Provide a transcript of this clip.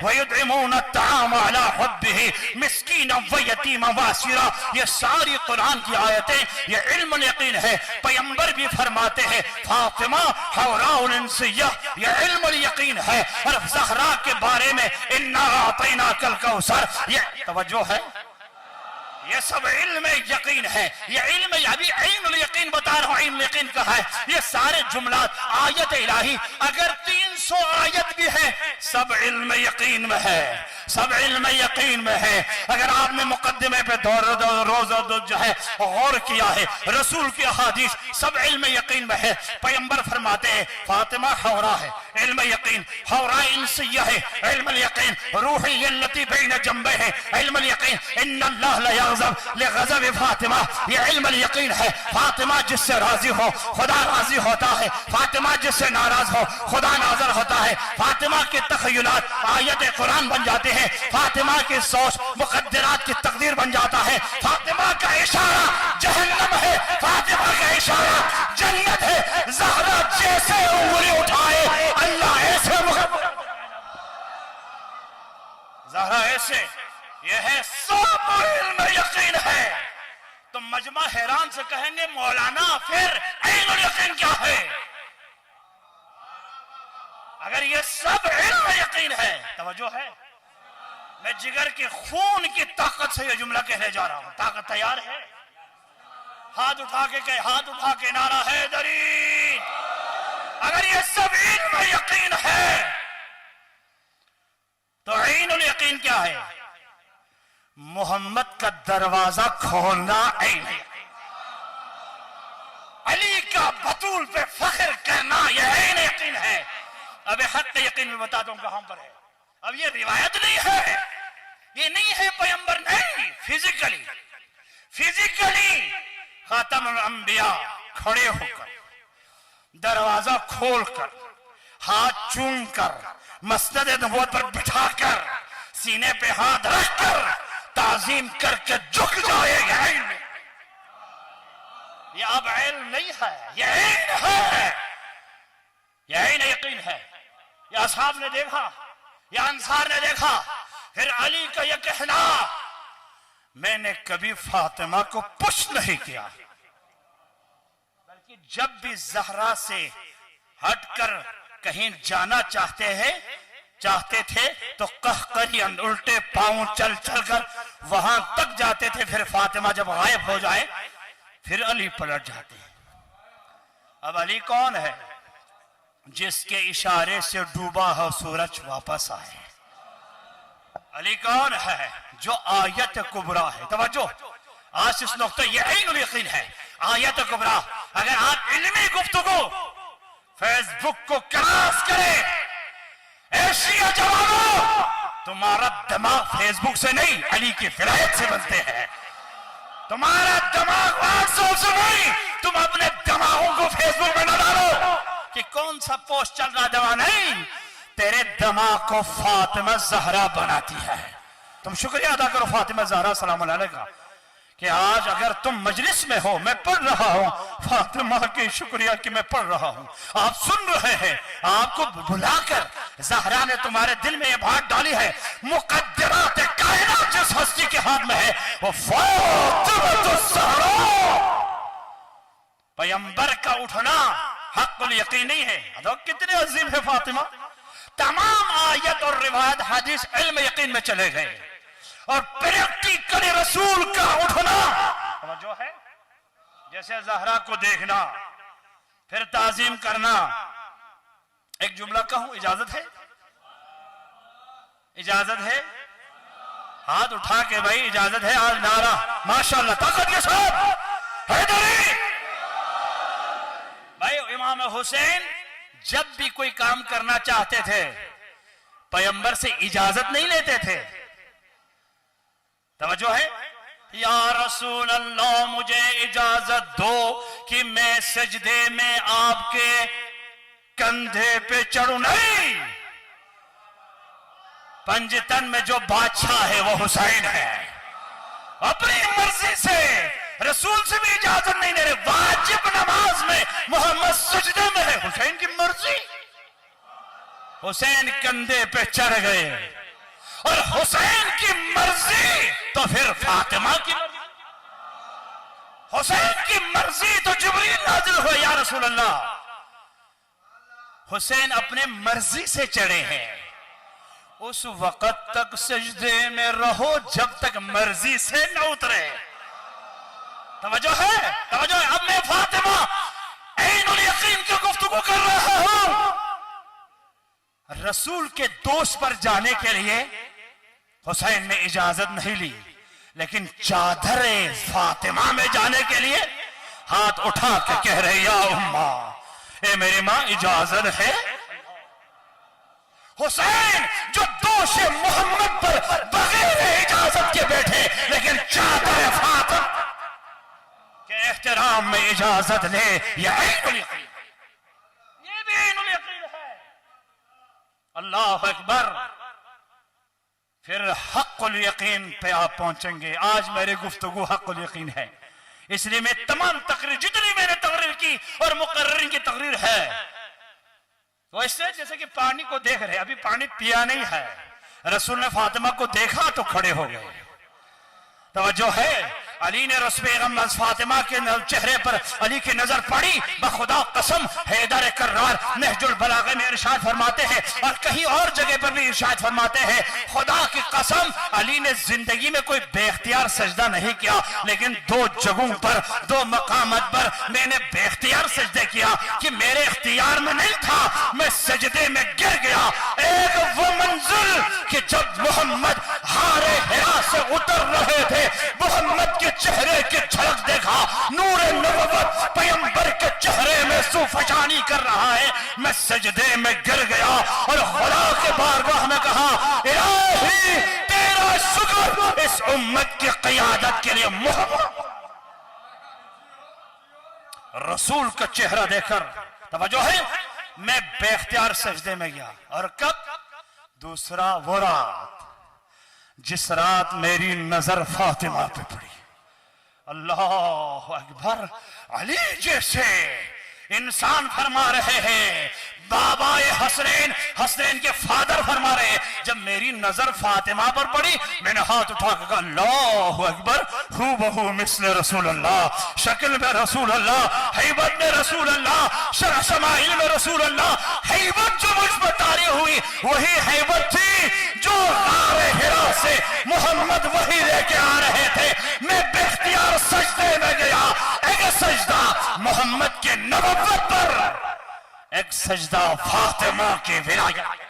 وَيُطْعِمُونَ الطَّعَامَ عَلَى حُبِّهِ مِسْكِينًا وَيَتِيمًا وَأَسِيرًا. یہ ساری قرآن کی آیتیں یہ علم الیقین ہے. پیغمبر بھی فرماتے ہیں فاطمہ حوراء الانسیہ یہ علم الیقین ہے. اور زہرا کے بارے میں اِنَّا أَعْطَيْنَاكَ الْكَوْثَرَ یہ توجہ ہے. یہ سب علم یقین ہے. یہ علم ابھی علم الیقین بتا رہا ہوں. علم الیقین کا ہے. یہ سارے جملات آیت الہی اگر 300 آیت بھی ہے سب علم یقین میں ہے. سب علم یقین میں ہے. اگر آپ نے مقدمے پہ روزہ جو ہے غور کیا ہے رسول کی احادیث سب علم یقین میں ہے. پیغمبر فرماتے ہیں فاطمہ حورا ہے علم یقین. حورا انسیہ ہے علم الیقین. روحی اللتی بین جنبے ہے علم الیقین. ان اللہ لیغضب لغضب فاطمہ یہ علم الیقین ہے. فاطمہ جس سے راضی ہو خدا راضی ہوتا ہے. فاطمہ جس سے ناراض ہو خدا ناظر ہوتا ہے. فاطمہ کے تخیلات آیت قرآن بن جاتے ہیں. فاطمہ کی سوچ مقدرات کی تقدیر بن جاتا ہے. فاطمہ کا اشارہ جہنم ہے. فاطمہ کا اشارہ جنت ہے. زہرا جیسے انگلی اٹھائے اللہ ایسے زہرا ایسے یہ ہے سب علم یقین ہے. تو مجمع حیران سے کہیں گے مولانا پھر علم یقین کیا ہے؟ اگر یہ سب علم یقین ہے توجہ ہے میں جگر کے خون کی طاقت سے یہ جملہ کہنے جا رہا ہوں. طاقت تیار ہے؟ ہاتھ اٹھا کے کہے ہاتھ اٹھا کے نعرہ حیدری. اگر یہ سب علم یقین ہے تو عین الیقین کیا ہے؟ محمد کا دروازہ کھولنا عین یقین. علی کا بطول پہ فخر کرنا یہ عین یقین ہے. اب حق یقین میں بتاتا ہوں کہاں پر ہے. اب یہ روایت نہیں ہے یہ نہیں ہے پیغمبر نہیں. فزیکلی خاتم الانبیاء کھڑے ہو کر دروازہ کھول کر ہاتھ چوم کر مسند نبوت پر بٹھا کر سینے پہ ہاتھ رکھ کر تعظیم کر کے جھک جائے گا. علم یہ اب علم نہیں ہے یہ علم ہے. یہ عین یقین ہے. یہ اصحاب نے دیکھا یا انصار نے دیکھا. پھر علی کا یہ کہنا میں نے کبھی فاطمہ کو پش نہیں کیا بلکہ جب بھی زہرا سے ہٹ کر کہیں جانا چاہتے تھے تو قہقری الٹے پاؤں چل چل کر وہاں تک جاتے تھے. پھر فاطمہ جب غائب ہو جائے پھر علی پلٹ جاتے ہیں. اب علی کون ہے؟ جس کے اشارے سے ڈوبا ہو سورج واپس آئے. علی کون ہے؟ جو آیت کبریٰ ہے. توجہ آج اس نقطہ یہ عین الیقین ہے. آیت کبریٰ اگر آپ علمی گفتگو فیس بک کو کراس کریں ایشیا جوانوں تمہارا دماغ فیس بک سے نہیں علی کی ولایت سے بنتے ہیں. تمہارا دماغ واٹس ایپ سے نہیں. تم اپنے دماغوں کو فیس بک میں نہ ڈالو کہ کون سا پوسٹ چل رہا دوا نہیں. تیرے دماغ کو فاطمہ زہرا بناتی ہے. تم شکریہ ادا کرو فاطمہ زہرا سلام علیہ کا کہ آج اگر تم مجلس میں ہو میں پڑھ رہا ہوں فاطمہ کی شکریہ کہ میں پڑھ رہا ہوں. آپ سن رہے ہیں آپ کو بلا کر زہرا نے تمہارے دل میں یہ بات ڈالی ہے. مقدرات کائنات جس ہستی کے ہاتھ میں ہے وہ فاطمہ الزہرا. پیغمبر کا اٹھنا حق الیقین نہیں ہے. کتنے عظیم ہے فاطمہ. تمام آیت اور روایت حدیث علم یقین میں چلے گئے اور پریکٹیکل رسول کا اٹھنا جو ہے جیسے زہرا کو دیکھنا پھر تعظیم کرنا. ایک جملہ کہوں اجازت ہے؟ اجازت ہے؟ ہاتھ اٹھا کے بھائی اجازت ہے. آج نعرہ ماشاءاللہ طاقت کے ساتھ حیدری. بھائی امام حسین جب بھی کوئی کام کرنا چاہتے تھے پیغمبر سے اجازت نہیں لیتے تھے. توجہ ہے؟ یا رسول اللہ مجھے اجازت دو کہ میں سجدے میں آپ کے کندھے پہ چڑھوں. نہیں. پنجتن میں جو بادشاہ ہے وہ حسین ہے. اپنی مرضی سے رسول سے بھی اجازت نہیں دے رہے. واجب نماز میں محمد سجدے میں ہے حسین کی مرضی. حسین کندھے پہ چڑھ گئے اور حسین کی مرضی تو پھر فاطمہ کی مرضی، حسین کی مرضی تو جبریل نازل ہوئے، یا رسول اللہ حسین اپنے مرضی سے چڑھے ہیں، اس وقت تک سجدے میں رہو جب تک مرضی سے نہ اترے۔ توجہ ہے، توجہ ہے۔ اب میں فاطمہ عین الیقین کی گفتگو کر رہا ہوں۔ رسول کے دوست پر جانے کے لیے حسین نے اجازت نہیں لی، لیکن چادر فاطمہ میں جانے کے لیے ہاتھ اٹھا کے کہہ رہے یا اماں، اے میری ماں اجازت ہے۔ حسین جو دوش محمد پر بغیر اجازت کے بیٹھے، لیکن چادر فاطمہ کے احترام میں اجازت لے، یہ عین الیقین، یہ بھی عین الیقین ہے۔ اللہ اکبر۔ پھر حق الیقین پہ آپ پہنچیں گے۔ آج میری گفتگو حق الیقین ہے، اس لیے میں تمام تقریر جتنی میں نے تقریر کی اور مقررین کی تقریر ہے تو اس سے جیسے کہ پانی کو دیکھ رہے، ابھی پانی پیا نہیں ہے، رسول نے فاطمہ کو دیکھا تو کھڑے ہو گئے۔ توجہ ہے، علی نے رسول پیغمبر فاطمہ کے چہرے پر علی کی نظر پڑی، بخدا قسم حیدر کرار نہج البلاغہ میں ارشاد فرماتے ہیں اور کہیں اور جگہ پر بھی ارشاد فرماتے ہیں، خدا کی قسم علی نے زندگی میں کوئی بے اختیار سجدہ نہیں کیا، لیکن دو جگہوں پر، دو مقامات پر میں نے بے اختیار سجدے کیا کہ میرے اختیار میں نہیں تھا، میں سجدے میں گر گیا۔ ایک وہ منزل کہ جب محمد غار حرا سے اتر رہے تھے، محمد کے چہرے کی جھلک دیکھا، نور نبوت پیغمبر کے چہرے میں سوفشانی کر رہا ہے، میں سجدے میں گر گیا اور خدا کے بارگاہ میں کہا الہی تیرا شکر اس امت کی قیادت کے لیے۔ محمد رسول کا چہرہ دیکھ کر توجہ ہے، میں بے اختیار سجدے میں گیا۔ اور کب؟ دوسرا وہ رات جس رات میری نظر فاطمہ پہ پڑی۔ اللہ اکبر۔ علی جیسے انسان فرما رہے ہیں، بابا حسنین، حسنین کے فادر فرما رہے ہیں، جب میری نظر فاطمہ پر پڑی میں نے ہاتھ اٹھا کے کہا اللہ اکبر، ہو بہو مثل رسول اللہ، شکل میں رسول اللہ، حیبت میں رسول اللہ، شرح شمائل میں رسول اللہ۔ حیبت جو مجھ پر طاری ہوئی وہی حیبت تھی جو غار حرا سے محمد وحی لے کے آ رہے تھے۔ میں بے اختیار سجدے میں گیا، ایک سجدہ محمد کے نبوت پر، ایک سجدہ فاطمہ کی ولایت۔